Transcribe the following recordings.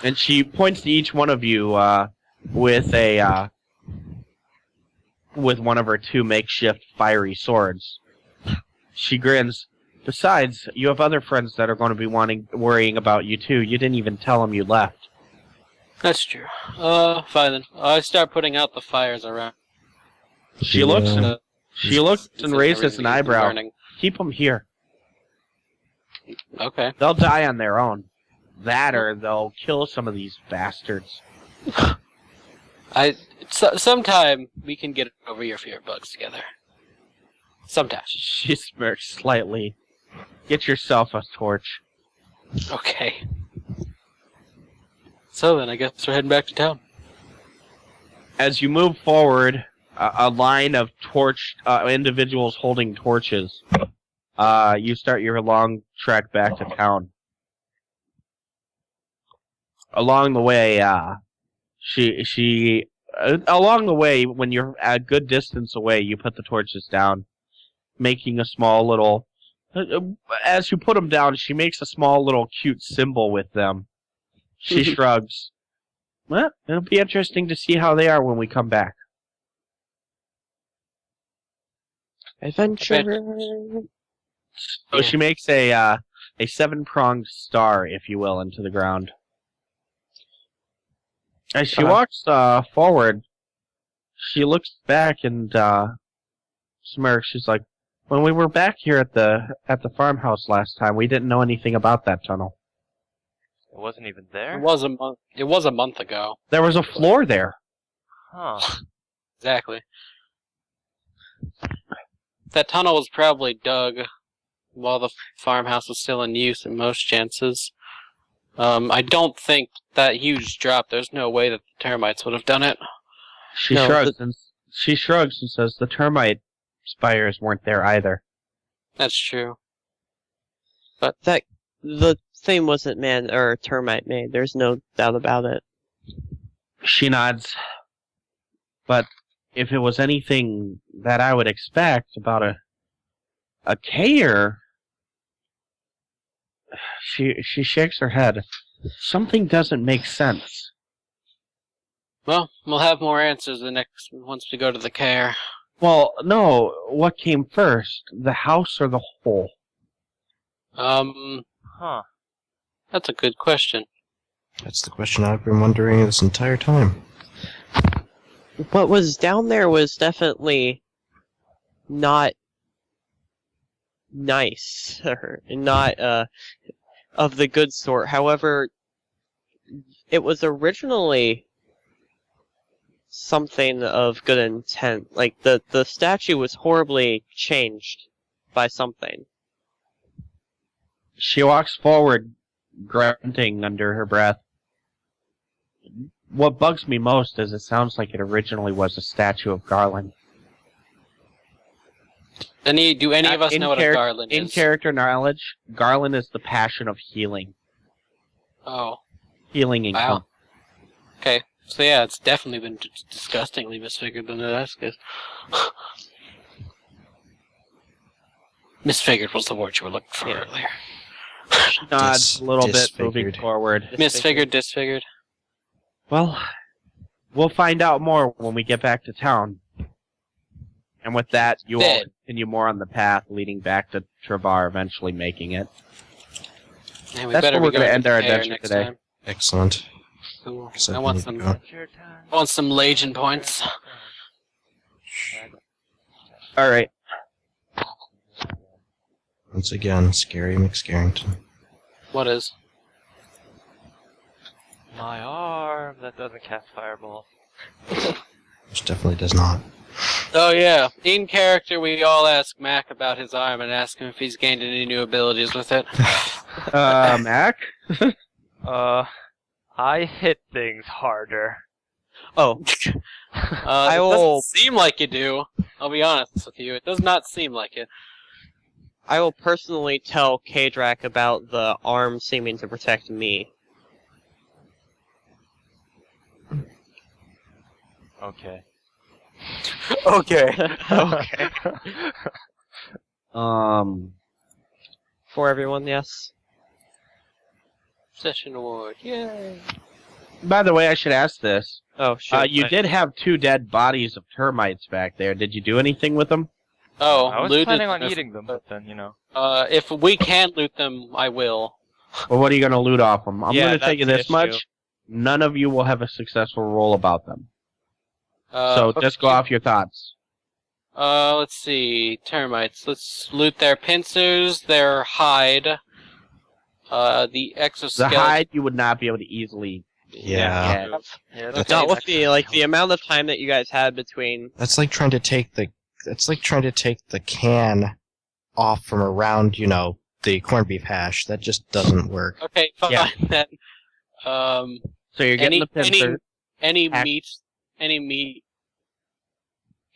And she points to each one of you with one of her 2 makeshift fiery swords. She grins. Besides, you have other friends that are going to be worrying about you too. You didn't even tell them you left. That's true. Fine then. I start putting out the fires around. She looks and raises an eyebrow. Burning. Keep them here. Okay. They'll die on their own. That or they'll kill some of these bastards. Sometime we can get over your fear of bugs together. Sometime. She smirks slightly. Get yourself a torch. Okay. So then, I guess we're heading back to town. As you move forward, a line of individuals holding torches. You start your long trek back to town. Along the way, along the way, when you're a good distance away, you put the torches down, making a small little. As you put them down, she makes a small little cute symbol with them. She shrugs. Well, it'll be interesting to see how they are when we come back. Adventure. So she makes a 7-pronged star, if you will, into the ground. As she walks forward, she looks back and smirks. She's like, "When we were back here at the farmhouse last time, we didn't know anything about that tunnel. It wasn't even there? It was a month ago. There was a floor there." Huh. Exactly. That tunnel was probably dug while the farmhouse was still in use in most chances. I don't think that huge drop, there's no way that the termites would have done it. She shrugs and says the termite spires weren't there either. That's true. But the thing wasn't man or termite made. There's no doubt about it. She nods. But if it was anything that I would expect about a Kayer, she shakes her head. Something doesn't make sense. Well, we'll have more answers once we go to the care. Well, no. What came first, the house or the hole? Huh. That's a good question. That's the question I've been wondering this entire time. What was down there was definitely not nice, or not of the good sort. However, it was originally something of good intent. Like, the statue was horribly changed by something. She walks forward, grunting under her breath. What bugs me most is it sounds like it originally was a statue of Garland. Do any of us know what a garland is? In character knowledge, Garland is the passion of healing. Oh. Healing and wow. Okay. So yeah, it's definitely been disgustingly misfigured than that's good. Misfigured was the word you were looking for earlier. Nods a little bit, moving forward. Misfigured, disfigured. Well, we'll find out more when we get back to town. And with that, you all continue more on the path leading back to Travar, eventually making it. Yeah, that's where we're going to end our adventure today. Time. Excellent. Cool. I want some Legion points. Alright. Once again, Scary McScarrington. What is? My arm, that doesn't cast Fireball. Which definitely does not. Oh yeah, in character we all ask Mack about his arm and ask him if he's gained any new abilities with it. Mack? I hit things harder. Oh. It doesn't seem like you do. I'll be honest with you, it does not seem like it. I will personally tell KDrac about the arm seeming to protect me. Okay. Okay. Okay. For everyone, yes. Session award, yay! By the way, I should ask this. Oh, shit. You did have 2 dead bodies of termites back there. Did you do anything with them? Oh, I was looted planning on them. eating them, but then, you know. If we can loot them, I will. Well, what are you going to loot off them? I'm Yeah, going to tell you that's this the much. issue. None of you will have a successful roll about them. So just go okay. off your thoughts. Let's see. Termites. Let's loot their pincers, their hide, the exoskeleton. The hide you would not be able to easily Yeah. get. Yeah, It's not with the amount of time that you guys had between. That's like trying to take the can off from around, the corned beef hash. That just doesn't work. Okay, fine Yeah. then. So you're getting Any- the pincer. Any Ac- meat. Any meat.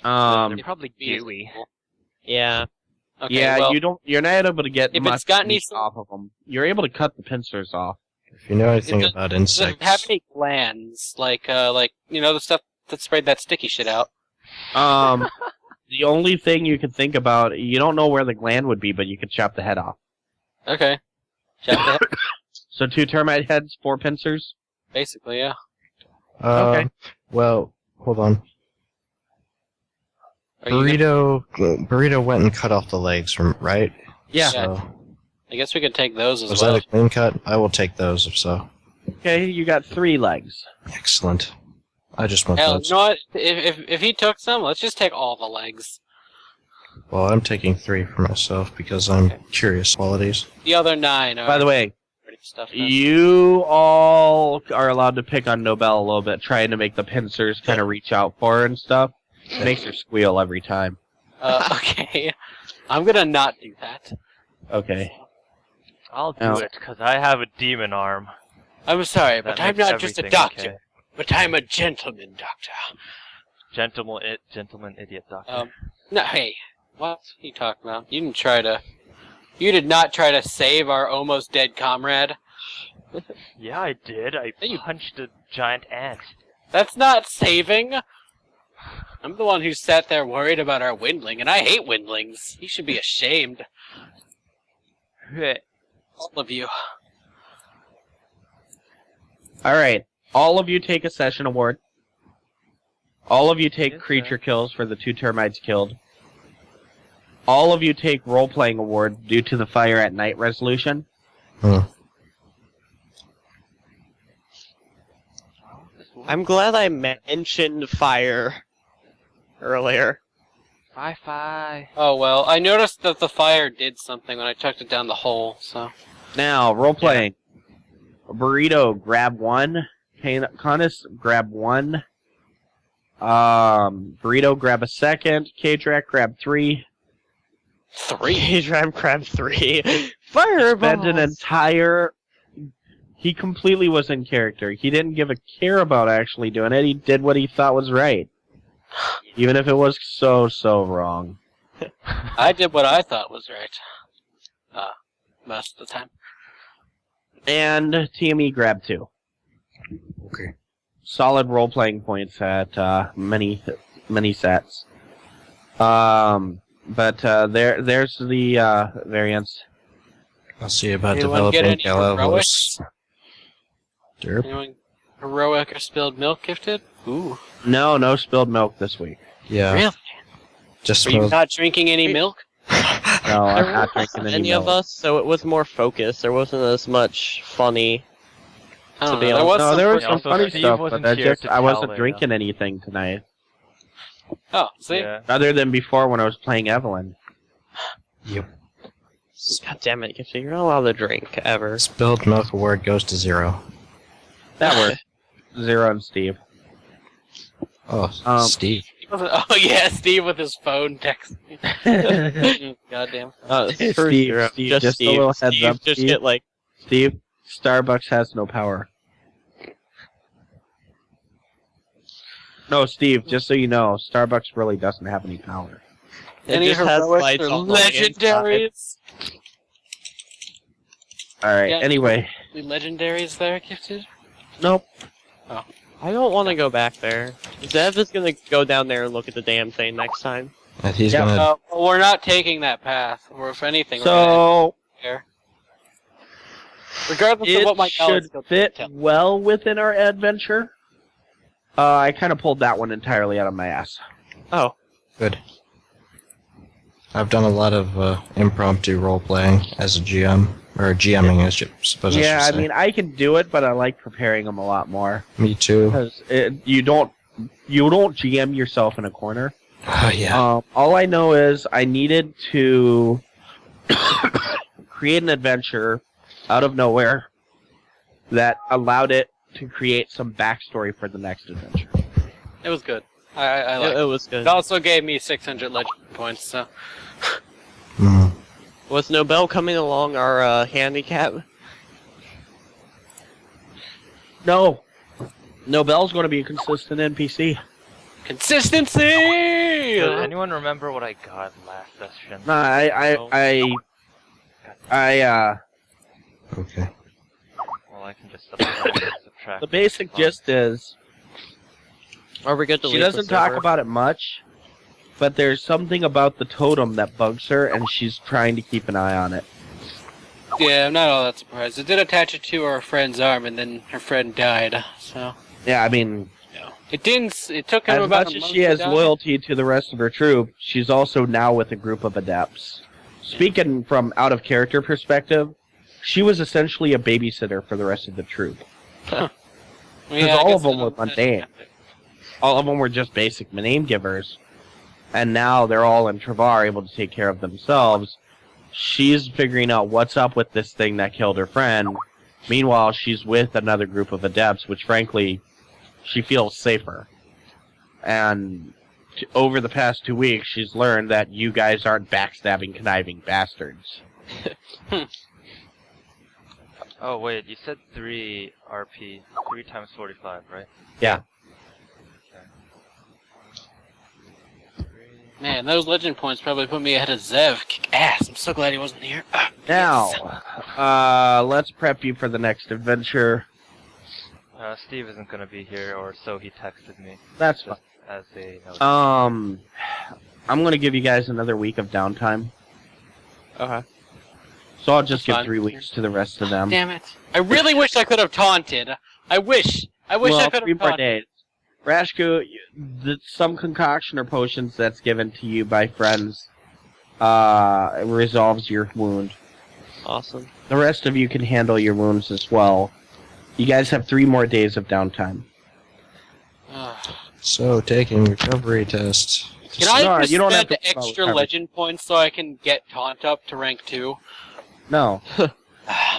They're probably meat is gooey. cool. Yeah. Okay, yeah, well, you're not able to get if much it's got any meat off of them. You're able to cut the pincers off. If you know anything It about does it have insects, any glands? Like the stuff that sprayed that sticky shit out. The only thing you can think about, you don't know where the gland would be, but you could chop the head off. Okay. Chop the head. So 2 termite heads, 4 pincers. Basically, yeah. Okay. Well, hold on. Are you Burrito went and cut off the legs from right. Yeah. So, I guess we could take those as was well. that a clean cut? I will take those if so. Okay, you got 3 legs. Excellent. I just want Hell, those. you know what? If he took some, let's just take all the legs. Well, I'm taking 3 for myself because I'm curious qualities. The other 9 are By the way, pretty stuff. you all are allowed to pick on Nobel a little bit, trying to make the pincers kind of reach out for her and stuff. It makes her squeal every time. Okay. I'm gonna not do that. Okay. I'll do Oh. it, because I have a demon arm. I'm sorry, That but I'm makes not just a everything doctor, okay. but I'm a gentleman doctor. Gentleman idiot doctor. No, hey, what are you talking about? You did not try to save our almost dead comrade. Yeah, I did. I You- punched a giant ant. That's not saving. I'm the one who sat there worried about our windling, and I hate windlings. You should be ashamed, all of you. Alright. All of you take a session award. All of you take Yes, creature kills for the 2 termites killed. All of you take role-playing award due to the fire at night resolution. I'm glad I mentioned fire earlier. Fi. Oh well, I noticed that the fire did something when I chucked it down the hole, so... Now, role-playing. Burrito, grab 1. Kauneus, grab 1. Burrito, grab a second. KDrac, grab 3. 3? KDrac grab 3. Fireball! Spend an entire... He completely was in character. He didn't give a care about actually doing it. He did what he thought was right. Even if it was so wrong. I did what I thought was right. Most of the time. And TME, grab 2. Okay. Solid role-playing points at many sets. But there's the variants. I'll see about Anyone get developing any Galavos. heroics? Derp. Anyone heroic or spilled milk gifted? Ooh. No spilled milk this week. Yeah. Really? Just Are you smoke. not drinking any milk? No, I'm not drinking Any milk. of us, so it was more focused. There wasn't as much funny. I don't To be know. honest. No, there was Yeah, some also funny Steve stuff, wasn't but here to I wasn't tell, drinking anything tonight. Oh, see? Yeah. Other than before when I was playing Evelyn. Yep. God damn it, Gifty, you're not allowed to drink, ever. Spilled milk award goes to 0. That worked. 0 and Steve. Oh, Steve. Oh yeah, Steve with his phone text. Goddamn. Steve, just a little heads Steve, up, just Steve. get like, Steve, Starbucks has no power. No, Steve, just so you know, Starbucks really doesn't have any power. it Any just has heroics lights or on the inside. legendaries? Alright, Yeah. anyway. The legendaries there, gifted? Nope. I don't want to go back there. Zev is gonna go down there and look at the damn thing next time. And he's Yep. gonna. We're not taking that path. Or if anything, we're So, here. Regardless of It what my knowledge should skill fit tell. well within our adventure. I kind of pulled that one entirely out of my ass. Oh, Good. I've done a lot of impromptu role playing as a GM, or GMing, as you suppose I Yeah, should I say. mean, I can do it, but I like preparing them a lot more. Me too. Because you don't GM yourself in a corner. Oh, yeah. All I know is I needed to create an adventure out of nowhere that allowed it to create some backstory for the next adventure. It was good. I liked it it. was good. It also gave me 600 legend points, so... Mm. Was Nobel coming along our handicap? No. Nobel's going to be a consistent NPC. Consistency! Does anyone remember what I got last session? No, Okay. Well, I can just subtract. the basic gist is Are we good to she leave the doesn't talk server? about it much, but there's something about the totem that bugs her, and she's trying to keep an eye on it. Yeah, I'm not all that surprised. It did attach it to her friend's arm, and then her friend died, so... Yeah, I mean, It didn't... It took him as about much a as month she to has die. loyalty to the rest of her troop, she's also now with a group of adepts. Speaking from out-of-character perspective, she was essentially a babysitter for the rest of the troop. Yeah, Because I all guess of them I were don't- mundane. All of them were just basic name givers. And now they're all in Travar able to take care of themselves. She's figuring out what's up with this thing that killed her friend. Meanwhile, she's with another group of adepts, which frankly, she feels safer. And over the past 2 weeks, she's learned that you guys aren't backstabbing, conniving bastards. Oh wait, you said 3 RP, 3 times 45, right? Yeah. Okay. Man, those legend points probably put me ahead of Zev. Kick ass. I'm so glad he wasn't here. Now, let's prep you for the next adventure. Steve isn't gonna be here, or so he texted me. That's fine. Just as a note. I'm gonna give you guys another week of downtime. Okay. So I'll just That's give fine. 3 weeks to the rest of them. Damn it. I really wish I could have taunted. I wish I well, could 3 have more taunted. days. Rashku, some concoction or potions that's given to you by friends resolves your wound. Awesome. The rest of you can handle your wounds as well. You guys have 3 more days of downtime. So, taking recovery tests. Can I No, just you don't have spend to- extra oh, legend points so I can get taunt up to rank 2? No.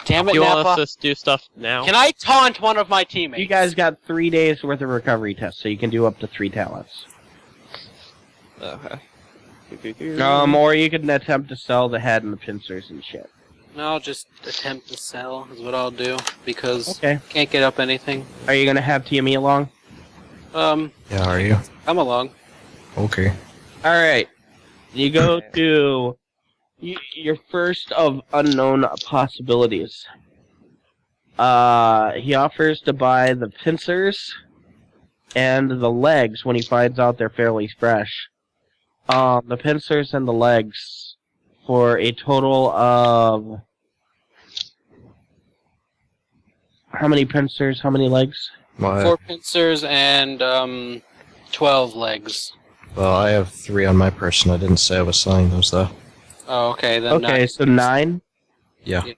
Damn it, Do you want Nappa. us to do stuff now? Can I taunt one of my teammates? You guys got 3 days worth of recovery tests, so you can do up to 3 talents. Okay. Or you can attempt to sell the head and the pincers and shit. No, I'll just attempt to sell is what I'll do, because Okay. can't get up anything. Are you gonna have TME along? Yeah, are you? Come along. Okay. Alright. You go to your first of unknown possibilities. He offers to buy the pincers and the legs when he finds out they're fairly fresh. The pincers and the legs for a total of... How many pincers, how many legs? 4 pincers and 12 legs. Well, I have 3 on my person. I didn't say I was selling those, though. Oh, okay, then Okay, so 9. Yeah. Yeah.